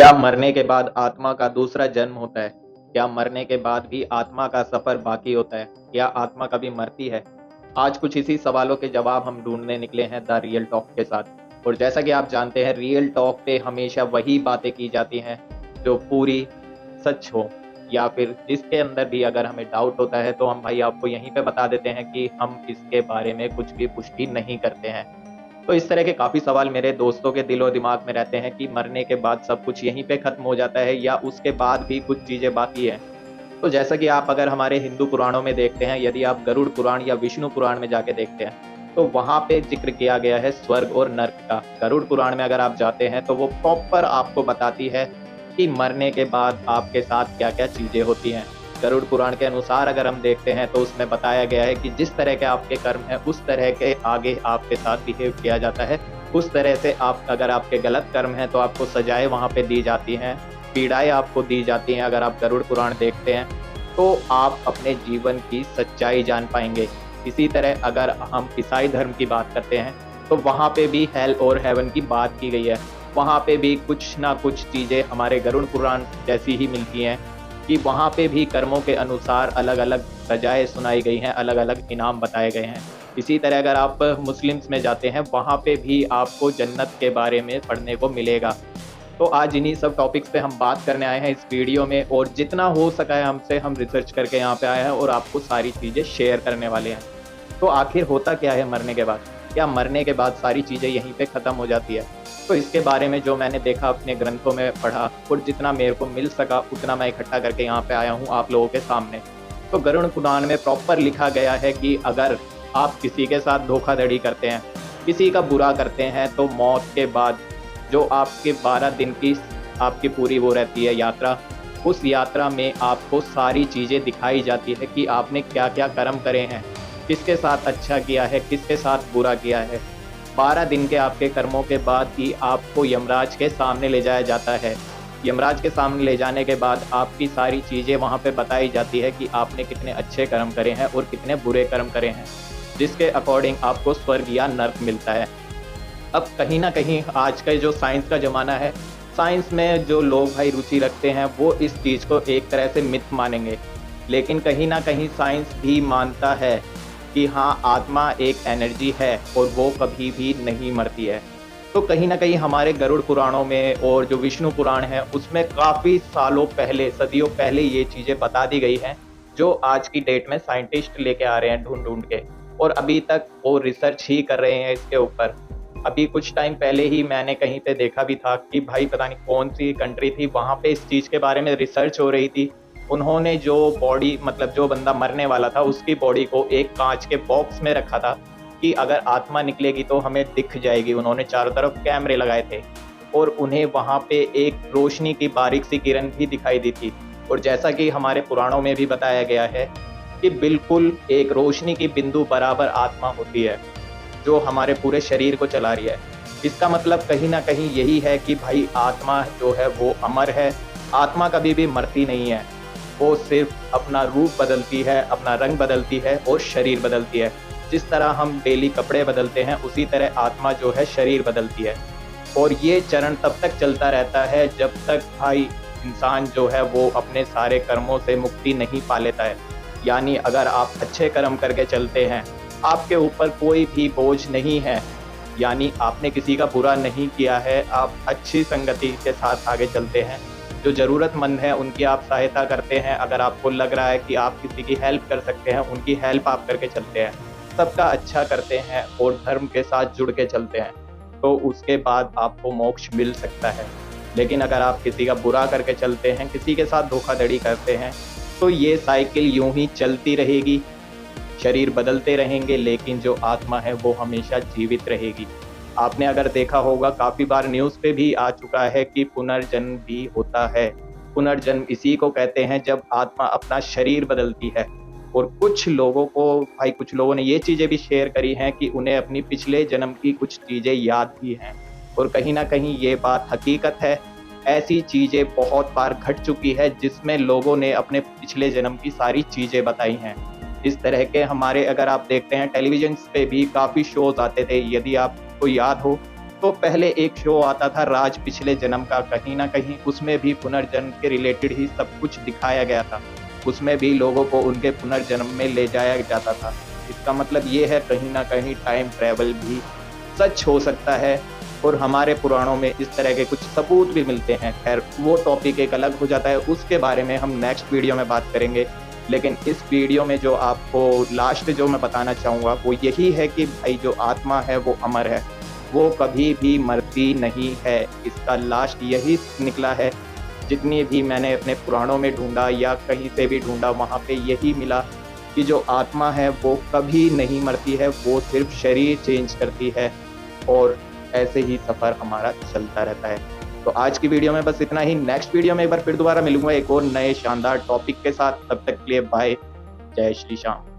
क्या मरने के बाद आत्मा का दूसरा जन्म होता है? क्या मरने के बाद भी आत्मा का सफर बाकी होता है? क्या आत्मा कभी मरती है? आज कुछ इसी सवालों के जवाब हम ढूंढने निकले हैं द रियल टॉक के साथ। और जैसा कि आप जानते हैं, रियल टॉक पे हमेशा वही बातें की जाती हैं जो पूरी सच हो, या फिर जिसके अंदर भी अगर हमें डाउट होता है तो हम भाई आपको यहीं पे बता देते हैं कि हम इसके बारे में कुछ भी पुष्टि नहीं करते हैं। तो इस तरह के काफ़ी सवाल मेरे दोस्तों के दिलो दिमाग में रहते हैं कि मरने के बाद सब कुछ यहीं पे खत्म हो जाता है या उसके बाद भी कुछ चीज़ें बाकी हैं। तो जैसा कि आप अगर हमारे हिंदू पुराणों में देखते हैं, यदि आप गरुड़ पुराण या विष्णु पुराण में जाके देखते हैं, तो वहाँ पे ज़िक्र किया गया है स्वर्ग और नर्क का। गरुड़ पुराण में अगर आप जाते हैं तो वो प्रॉपर आपको बताती है कि मरने के बाद आपके साथ क्या-क्या चीज़ें होती हैं। गरुड़ पुराण के अनुसार अगर हम देखते हैं तो उसमें बताया गया है कि जिस तरह के आपके कर्म हैं उस तरह के आगे आपके साथ बिहेव किया जाता है। उस तरह से आप अगर आपके गलत कर्म हैं तो आपको सजाएँ वहाँ पे दी जाती हैं, पीड़ाएँ आपको दी जाती हैं। अगर आप गरुड़ पुराण देखते हैं तो आप अपने जीवन की सच्चाई जान पाएँगे। इसी तरह अगर हम ईसाई धर्म की बात करते हैं तो वहाँ पे भी हेल और हेवन की बात की गई है। वहाँ पे भी कुछ ना कुछ चीज़ें हमारे गरुड़ पुराण जैसी ही मिलती हैं कि वहाँ पे भी कर्मों के अनुसार अलग-अलग सज़ाएँ सुनाई गई हैं, अलग-अलग इनाम बताए गए हैं। इसी तरह अगर आप मुस्लिम्स में जाते हैं, वहाँ पे भी आपको जन्नत के बारे में पढ़ने को मिलेगा। तो आज इन्हीं सब टॉपिक्स पे हम बात करने आए हैं इस वीडियो में, और जितना हो सका है हमसे हम रिसर्च करके यहाँ पे आए हैं और आपको सारी चीज़ें शेयर करने वाले हैं। तो आखिर होता क्या है मरने के बाद? क्या मरने के बाद सारी चीज़ें यहीं पे ख़त्म हो जाती है? तो इसके बारे में जो मैंने देखा, अपने ग्रंथों में पढ़ा और जितना मेरे को मिल सका उतना मैं इकट्ठा करके यहाँ पे आया हूँ आप लोगों के सामने। तो गरुड़ पुराण में प्रॉपर लिखा गया है कि अगर आप किसी के साथ धोखाधड़ी करते हैं, किसी का बुरा करते हैं, तो मौत के बाद जो आपके 12 दिन की आपकी पूरी वो रहती है यात्रा, उस यात्रा में आपको सारी चीज़ें दिखाई जाती है कि आपने क्या-क्या कर्म करे हैं, किसके साथ अच्छा किया है, किसके साथ बुरा किया है। 12 दिन के आपके कर्मों के बाद ही आपको यमराज के सामने ले जाया जाता है। यमराज के सामने ले जाने के बाद आपकी सारी चीज़ें वहाँ पे बताई जाती है कि आपने कितने अच्छे कर्म करे हैं और कितने बुरे कर्म करे हैं, जिसके अकॉर्डिंग आपको स्वर्ग या नर्क मिलता है। अब कहीं न कहीं आज का जो साइंस का ज़माना है, साइंस में जो लोग भाई रुचि रखते हैं वो इस चीज़ को एक तरह से मिथ मानेंगे। लेकिन कहीं न कहीं साइंस भी मानता है कि हाँ, आत्मा एक एनर्जी है और वो कभी भी नहीं मरती है। तो कहीं न कहीं हमारे गरुड़ पुराणों में और जो विष्णु पुराण है उसमें काफ़ी सालों पहले, सदियों पहले ये चीज़ें बता दी गई हैं, जो आज की डेट में साइंटिस्ट लेके आ रहे हैं ढूँढ-ढूँढ के, और अभी तक वो रिसर्च ही कर रहे हैं इसके ऊपर। अभी कुछ टाइम पहले ही मैंने कहीं पे देखा भी था कि भाई पता नहीं कौन-सी कंट्री थी, वहाँ पे इस चीज़ के बारे में रिसर्च हो रही थी। उन्होंने जो बॉडी, मतलब जो बंदा मरने वाला था उसकी बॉडी को एक काँच के बॉक्स में रखा था कि अगर आत्मा निकलेगी तो हमें दिख जाएगी। उन्होंने चारों तरफ कैमरे लगाए थे और उन्हें वहाँ पे एक रोशनी की बारीक सी किरण भी दिखाई दी थी। और जैसा कि हमारे पुराणों में भी बताया गया है कि बिल्कुल एक रोशनी की बिंदु बराबर आत्मा होती है, जो हमारे पूरे शरीर को चला रही है। इसका मतलब कहीं न कहीं यही है कि भाई आत्मा जो है वो अमर है, आत्मा कभी भी मरती नहीं है। वो सिर्फ़ अपना रूप बदलती है, अपना रंग बदलती है और शरीर बदलती है। जिस तरह हम डेली कपड़े बदलते हैं, उसी तरह आत्मा जो है शरीर बदलती है। और ये चरण तब तक चलता रहता है जब तक भाई इंसान जो है वो अपने सारे कर्मों से मुक्ति नहीं पा लेता है। यानी अगर आप अच्छे कर्म करके चलते हैं, आपके ऊपर कोई भी बोझ नहीं है, यानी आपने किसी का बुरा नहीं किया है, आप अच्छी संगति के साथ आगे चलते हैं, जो ज़रूरतमंद है उनकी आप सहायता करते हैं, अगर आपको लग रहा है कि आप किसी की हेल्प कर सकते हैं, उनकी हेल्प आप करके चलते हैं, सबका अच्छा करते हैं और धर्म के साथ जुड़ के चलते हैं, तो उसके बाद आपको मोक्ष मिल सकता है। लेकिन अगर आप किसी का बुरा करके चलते हैं, किसी के साथ धोखाधड़ी करते हैं, तो ये साइकिल यूँ ही चलती रहेगी, शरीर बदलते रहेंगे, लेकिन जो आत्मा है वो हमेशा जीवित रहेगी। आपने अगर देखा होगा, काफ़ी बार न्यूज़ पे भी आ चुका है कि पुनर्जन्म भी होता है। पुनर्जन्म इसी को कहते हैं जब आत्मा अपना शरीर बदलती है। और कुछ लोगों को, भाई कुछ लोगों ने ये चीज़ें भी शेयर करी हैं कि उन्हें अपनी पिछले जन्म की कुछ चीज़ें याद भी हैं, और कहीं न कहीं ये बात हकीकत है। ऐसी चीज़ें बहुत बार घट चुकी है जिसमें लोगों ने अपने पिछले जन्म की सारी चीज़ें बताई हैं। इस तरह के हमारे, अगर आप देखते हैं टेलीविज़न्स पे भी काफ़ी शोज़ आते थे, यदि आपको याद हो तो पहले एक शो आता था राज पिछले जन्म का, कहीं ना कहीं उसमें भी पुनर्जन्म के रिलेटेड ही सब कुछ दिखाया गया था। उसमें भी लोगों को उनके पुनर्जन्म में ले जाया जाता था। इसका मतलब ये है कहीं ना कहीं टाइम ट्रैवल भी सच हो सकता है और हमारे पुराणों में इस तरह के कुछ सबूत भी मिलते हैं। खैर वो टॉपिक एक अलग हो जाता है, उसके बारे में हम नेक्स्ट वीडियो में बात करेंगे। लेकिन इस वीडियो में जो आपको लास्ट जो मैं बताना चाहूँगा वो यही है कि भाई जो आत्मा है वो अमर है, वो कभी भी मरती नहीं है। इसका लास्ट यही निकला है, जितनी भी मैंने अपने पुराणों में ढूंढा या कहीं से भी ढूंढा वहाँ पे यही मिला कि जो आत्मा है वो कभी नहीं मरती है, वो सिर्फ शरीर चेंज करती है और ऐसे ही सफ़र हमारा चलता रहता है। तो आज की वीडियो में बस इतना ही। नेक्स्ट वीडियो में एक बार फिर दोबारा मिलूंगा एक और नए शानदार टॉपिक के साथ। तब तक के लिए बाय। जय श्री श्याम।